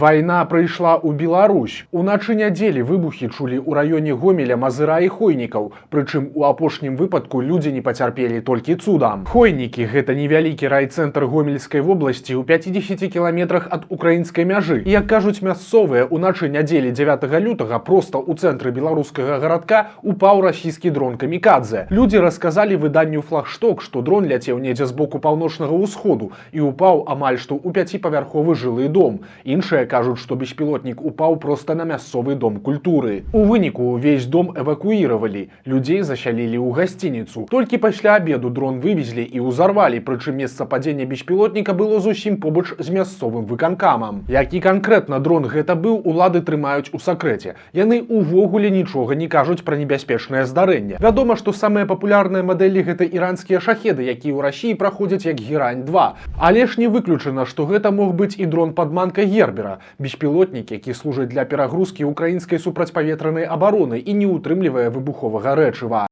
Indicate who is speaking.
Speaker 1: Вайна прыйшла ў Беларусь. Уначы нядзелі выбухі чулі ў раёне Гомеля, Мазыра і Хойнікаў. Прычым у апошнім выпадку людзі не пацярпелі толькі цудам. Хойнікі – гэта невялікі райцэнтр Гомельскай вобласці ў 50 кіламетрах ад украінскай мяжы. І, як кажуць мясцовыя, уначы нядзелі 9 лютага проста ў цэнтры беларускага гарадка упаў расійскі дрон камікадзе. Людзі расказалі выданню «Флагшток», што дрон ляцеў недзе з боку паўночнага ўсходу і упаў амаль што ў 5павярховы жылы дом. Іншыя кажуць, што беспілотнік упаў проста на мясцовы дом культуры. У выніку ўвесь дом эвакуіравалі. Людзей засялілі ў гасцініцу. Толькі пасля абеду дрон вывезлі і ўзарвалі, прычым месца падзення беспілотніка было зусім побач з мясцовым выканкамам. Які канкрэтна дрон гэта быў, улады трымаюць у сакрэце. Яны ўвогуле нічога не кажуць пра небяспечнае здарэнне. Вядома, што самыя папулярныя мадэлі гэта іранскія шахеды, якія ў Расіі праходзяць як Герань-2. Але ж не выключана, што гэта мог быць і дрон-падманка Гербера. Беспілотнік, які служыць для перагрузкі украінскай супрацьпаветранай абароны і не ўтрымлівае выбуховага рэчыва.